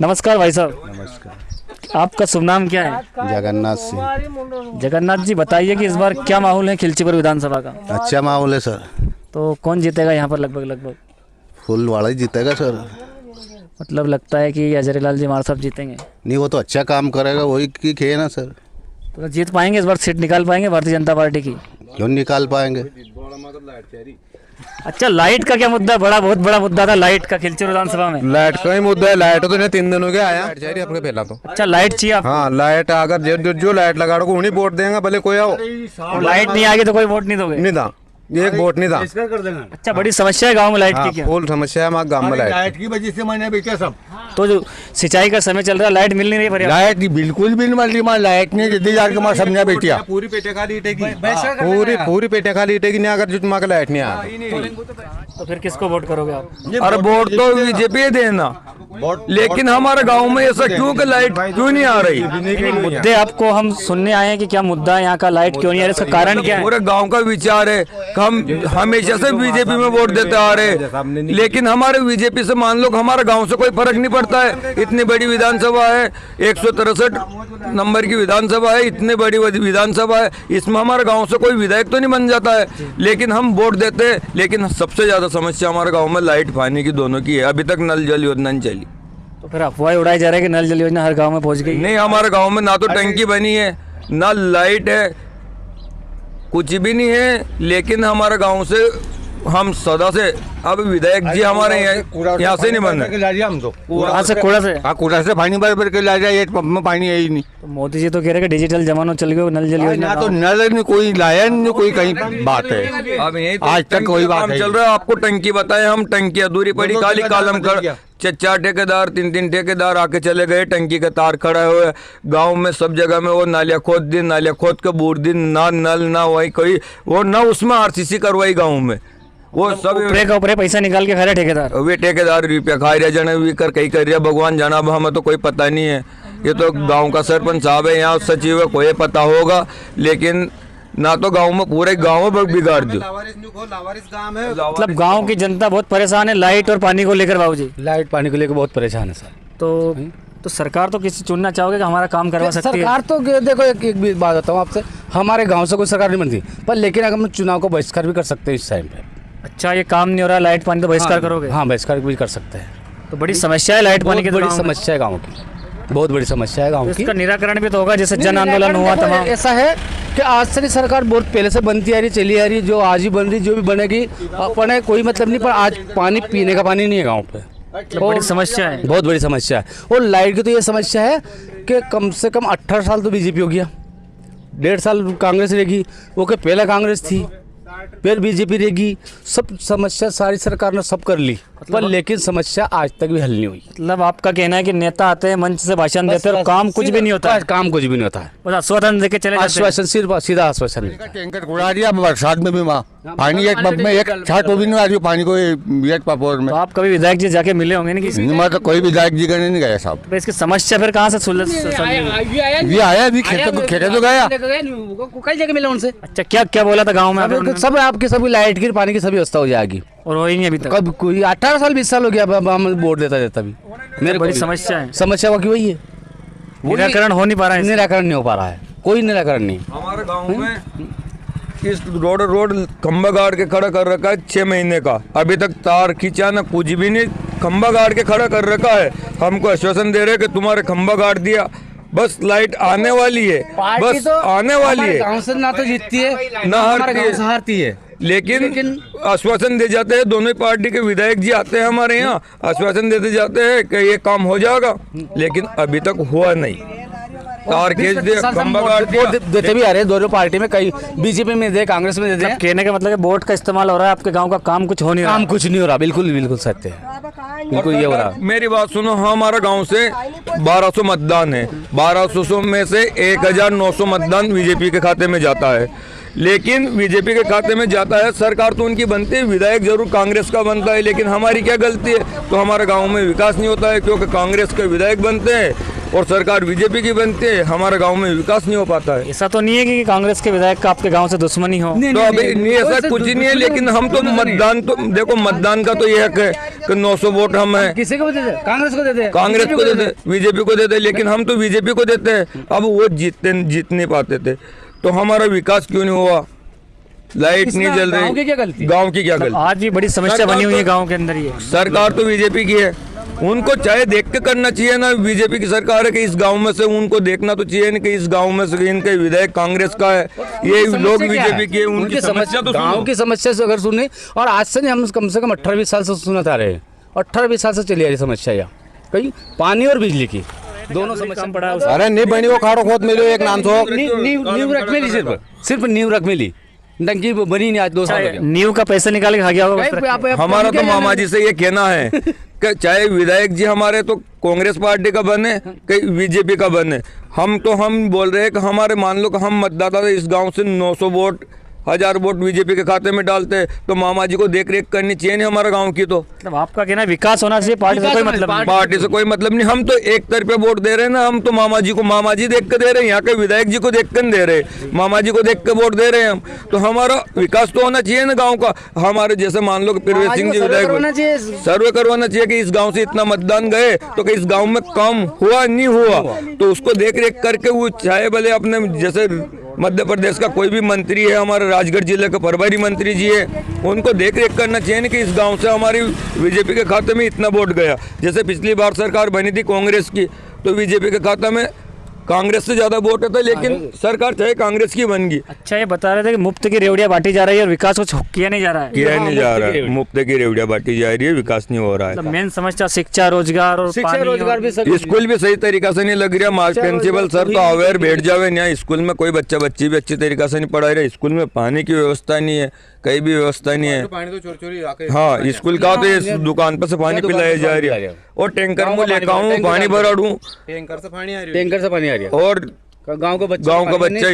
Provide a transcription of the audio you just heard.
नमस्कार भाई साहब। नमस्कार। आपका शुभ नाम क्या है? जगन्नाथ सिंह। जगन्नाथ जी, बताइए कि इस बार क्या माहौल है खिलचीपुर विधानसभा का? अच्छा माहौल है सर। तो कौन जीतेगा यहाँ पर? लगभग फुलवाड़ा ही जीतेगा सर। मतलब लगता है कि हजारीलाल जी हमारे साहब जीतेंगे? नहीं, वो तो अच्छा काम करेगा, वही की खे ना सर। तो जीत पाएंगे इस बार? सीट निकाल पाएंगे भारतीय जनता पार्टी की? क्यों निकाल पाएंगे। अच्छा, लाइट का क्या मुद्दा है? बहुत बड़ा मुद्दा था लाइट का खिलचीपुर विधानसभा में। लाइट का ही मुद्दा है। लाइट तो 3 दिन हो गया आया आपके पहला तो। अच्छा, लाइट चाहिए आप? हाँ, लाइट अगर जो लाइट लगा को उन्हीं वोट देंगे, भले कोई आओ। लाइट नहीं आएगी तो कोई वोट नहीं दोगे? नहीं था, एक वोट नहीं था। अच्छा, बड़ी समस्या है गाँव में लाइट की क्या? फुल समस्या है हमारे गाँव में लाइट की वजह से मैंने बेचा सब। तो जो सिंचाई का समय चल रहा है, लाइट मिल नहीं रही पर्याप्त? लाइट बिल्कुल भी नहीं मिल रही। मां लाइट नहीं जल्दी जाकर मां समझा बेटिया पूरी पेटे खाली ईटेगी। पूरी पेटे खाली ईटेगी नहीं अगर जो का लाइट नहीं आया तो फिर किसको वोट करोगे आप? अरे वोट तो बीजेपी देना, लेकिन हमारे गांव में ऐसा क्यों कि लाइट क्यों नहीं आ रही? मुद्दे आपको हम सुनने आए हैं कि क्या मुद्दा है यहाँ का, लाइट क्यों नहीं आ रही, इसका कारण क्या है? पूरे गांव का विचार है कि हम हमेशा से बीजेपी में वोट देते आ रहे, लेकिन हमारे बीजेपी से मान लो कि हमारे गांव से कोई फर्क नहीं पड़ता है। इतनी बड़ी विधानसभा है, 163 नंबर की विधानसभा है, इतनी बड़ी विधानसभा है, इसमें हमारे गांव से कोई विधायक तो नहीं बन जाता है, लेकिन हम वोट देते हैं। लेकिन सबसे ज्यादा समस्या हमारे गाँव में लाइट पानी की दोनों की है। अभी तक नल जल योजना नहीं चली। तो फिर अफवाह उड़ाई जा रहा है कि नल जल योजना हर गांव में पहुंच गई? नहीं, हमारे गांव में ना तो टंकी बनी है, ना लाइट है, कुछ भी नहीं है। लेकिन हमारे गांव से हम सदा से अब विधायक जी हमारे यहाँ से नहीं बन रहे। हम तो कूड़ा से कूड़ा से पानी भर के ला जाए, पंप में पानी है ही नहीं। तो मोदी जी तो कह रहे हैं कि डिजिटल जमाना चल गया, नल जल योजना ना तो नल नहीं कोई लाया, नहीं कोई कहीं बात है। अब यही तो आज तक कोई बात चल रहा है। आपको टंकी बताए, हम टंकी अधूरी पड़ी, खाली कालम कर 4 ठेकेदार 3 ठेकेदार आके चले गए। टंकी का तार खड़ा हुआ है गाँव में, सब जगह में। वो नालिया खोद के बूढ़ दिन, ना नल ना वही कोई वो ना उसमें RCC करवाई गाँव में। वो सब ऊपरे पैसा निकाल के खा रहे ठेकेदार। वे ठेकेदार रुपया खा रहे, जने भी कर कहीं कर रहा, भगवान जाना। अब हमें तो कोई पता नहीं है। ये तो गांव का सरपंच साहब है, यहाँ सचिव है, कोई पता होगा। लेकिन ना तो गांव में पूरे गांव में बिगाड़ दो। मतलब गांव की जनता बहुत परेशान है लाइट और पानी को लेकर। बाबूजी, लाइट पानी को लेकर बहुत परेशान है सर। तो सरकार तो किसी चुनना चाहोगे कि हमारा काम करवा सकती है? सरकार तो देखो, एक भी बात बताऊँ आपसे, हमारे गांव से कोई सरकार नहीं बनती, पर लेकिन अगर हम चुनाव को बहिष्कार भी कर सकते हैं इस टाइम पे। अच्छा, ये काम नहीं हो रहा लाइट पानी तो बहिष्कार करोगे? हाँ, बहिष्कार भी कर सकते हैं। तो बड़ी समस्या है लाइट पानी की? बड़ी समस्या है गाँव की, बहुत बड़ी समस्या है गाँव की। इसका निराकरण भी तो होगा, जैसे जन आंदोलन हुआ तमाम। ऐसा है कि आज से सरकार बहुत पहले से बनती आ रही, चली आ रही, जो आज ही बन रही, जो भी बनेगी अपने कोई मतलब नहीं। पर आज पानी पीने का पानी नहीं है गाँव पे, बड़ी समस्या है, बहुत बड़ी समस्या है। और लाइट की तो ये समस्या है कि कम से कम 18 साल तो बीजेपी हो गया, 1.5 साल कांग्रेस रहेगी। वो कि पहले कांग्रेस थी, फिर बीजेपी रहेगी। सब समस्या सारी सरकार ने सब कर ली, पर लेकिन समस्या आज तक भी हल नहीं हुई। मतलब आपका कहना है कि नेता आते हैं, मंच से भाषण देते हैं और काम कुछ भी नहीं होता है? काम कुछ भी नहीं होता है, बस आश्वासन देके चले जाते हैं। आश्वासन, सिर्फ सीधा आश्वासन। टैंकर उड़ा दिया बरसात में भी माँ, पानी एक पंप में एक छाट भी नहीं आ रही पानी को एक पपोर में। तो आप कभी विधायक जी जाके मिले होंगे ना किसी? मैं तो कोई विधायक जी करने नहीं गया साहब। तो इसकी समस्या फिर कहाँ से सुलझ? ये आया अभी खेतों तो गया, कई जगह मिला उनसे। अच्छा, क्या क्या बोला था गाँव में? सब आपकी सभी लाइट की पानी की सभी व्यवस्था हो जाएगी। और वही नहीं अभी तक? कब कोई 18 साल 20 साल हो गया हम वोट देता भी। मेरे बड़ी समस्या है, समस्या की वही है, निराकरण हो नहीं पा रहा है। निराकरण नहीं हो पा रहा है, कोई निराकरण नहीं। हमारे गांव में इस रोड खंबा गाड़ के खड़ा कर रखा है 6 महीने का, अभी तक तार खींचा ना कुछ भी नहीं। खंबा गाड़ के खड़ा कर रखा है, हमको आश्वासन दे रहे कि तुम्हारे खंबा गाड़ दिया, बस लाइट आने वाली है, बस तो आने वाली है। गांव से ना तो जीतती है ना हारती है, लेकिन आश्वासन दे जाते हैं। दोनों पार्टी के विधायक जी आते हैं हमारे यहाँ, आश्वासन देते जाते हैं कि ये काम हो जाएगा, लेकिन अभी तक हुआ नहीं। तार खींच दे, खंबा गाड़ दिया, देते भी आ रहे हैं दोनों पार्टी में, कई बीजेपी में दे, कांग्रेस में दे। कहने का मतलब है वोट का इस्तेमाल हो रहा है, आपके गांव का काम कुछ हो नहीं रहा? काम कुछ नहीं हो रहा, बिल्कुल बिल्कुल सत्य है, बिल्कुल ये हो रहा। मेरी बात सुनो, हमारा गांव से 1200 मतदान है, 1200 में से 1900 मतदान बीजेपी के खाते में जाता है। लेकिन बीजेपी के खाते में जाता है, सरकार तो उनकी बनती है, विधायक जरूर कांग्रेस का बनता है, लेकिन हमारी क्या गलती है? तो हमारे गांव में विकास नहीं होता है, क्योंकि कांग्रेस के विधायक बनते हैं, और सरकार बीजेपी की बनती है, हमारे गांव में विकास नहीं हो पाता है। ऐसा तो नहीं है कि कांग्रेस के विधायक का आपके गांव से दुश्मनी हो? तो अभी नहीं, ऐसा कुछ ही नहीं है, लेकिन हम तो मतदान, तो देखो मतदान का तो ये हक है कि 900 वोट हम है, किसी को देते? कांग्रेस को देते? कांग्रेस को देते, बीजेपी को देते, लेकिन हम तो बीजेपी को देते हैं। अब वो जीत नहीं पाते थे, तो हमारा विकास क्यों नहीं हुआ? लाइट नहीं जल रही, गांव की क्या गलती? गांव की क्या गलती? आज भी बड़ी समस्या बनी हुई है गांव के अंदर। ये सरकार तो बीजेपी की है, उनको चाहे देख के करना चाहिए ना। बीजेपी की सरकार है कि इस गांव में से उनको देखना तो चाहिए ना कि इस गांव में से इनके विधायक कांग्रेस का है, ये लोग बीजेपी के, उनकी समस्या तो गांव की समस्या से अगर सुने, और आज से नहीं, हम कम से कम 18-20 साल से सुनते आ रहे हैं, 18-20 साल से चली आ रही समस्या यहाँ, कहीं पानी और बिजली की दोनों समस्या पड़ा है। अरे नहीं बनी वो खाड़ो खोद मिलो एक नाम सो नींव रख मिली, सिर्फ नींव रख मिली, टंकी बनी नहीं आज 2 साल हो गया। नींव का पैसा निकाल के खा गया होगा। हमारा तो मामा जी से ये कहना है कि चाहे विधायक जी हमारे तो कांग्रेस पार्टी का बने कि बीजेपी का बने, हम बोल रहे हैं कि हमारे, मान लो कि हम मतदाता इस गांव से 900 वोट 1000 वोट बीजेपी के खाते में डालते हैं, तो मामा जी को देख रेख करनी चाहिए नहीं हमारे गांव की। तो मतलब आपका कहना है विकास होना चाहिए, पार्टी से कोई मतलब नहीं। पार्टी से कोई मतलब नहीं, हम तो एक तरफे वोट दे रहे हैं ना। हम तो मामा जी को मामा जी देख के दे रहे हैं, यहाँ के विधायक जी को देख कर दे रहे हैं, मामा जी को देख के वोट दे रहे हैं हम। तो हमारा विकास तो होना चाहिए ना गाँव का। हमारे जैसे मान लो प्रवेश सिंह जी विधायक, सर्वे करवाना चाहिए कि इस गाँव से इतना मतदान गए तो कि इस गाँव में कम हुआ नहीं हुआ, तो उसको देख रेख करके वो चाहे भले अपने जैसे मध्य प्रदेश का कोई भी मंत्री है, हमारे राजगढ़ जिले के प्रभारी मंत्री जी है, उनको देख रेख करना चाहिए कि इस गांव से हमारी बीजेपी के खाते में इतना वोट गया। जैसे पिछली बार सरकार बनी थी कांग्रेस की, तो बीजेपी के खाते में कांग्रेस से ज्यादा वोट था, लेकिन सरकार चाहे कांग्रेस की बन गई। अच्छा, ये बता रहे थे कि मुफ्त की रेवड़ियां बांटी जा रही है और विकास कुछ किया नहीं जा रहा है। किया नहीं जा रहा है, मुफ्त की रेवड़ियां बांटी जा रही है, विकास नहीं हो रहा है। मेन समस्या शिक्षा, रोजगार और रोजगार भी सर, स्कूल भी सही तरीका से नहीं लग रहा। प्रिंसिपल सर तो अवेयर बैठ जावे, यहाँ स्कूल में कोई बच्ची भी अच्छी तरीका से नहीं पढ़ा रहे। स्कूल में पानी की व्यवस्था नहीं है, कहीं भी व्यवस्था नहीं है। हाँ, स्कूल का तो इस दुकान पर से पानी पिलाया जा रही है, और टैंकर में लेकर आऊँ पानी भरा दूँ, टैंकर से पानी आ रही है, टैंकर से पानी आ रही है, और गांव का बच्चा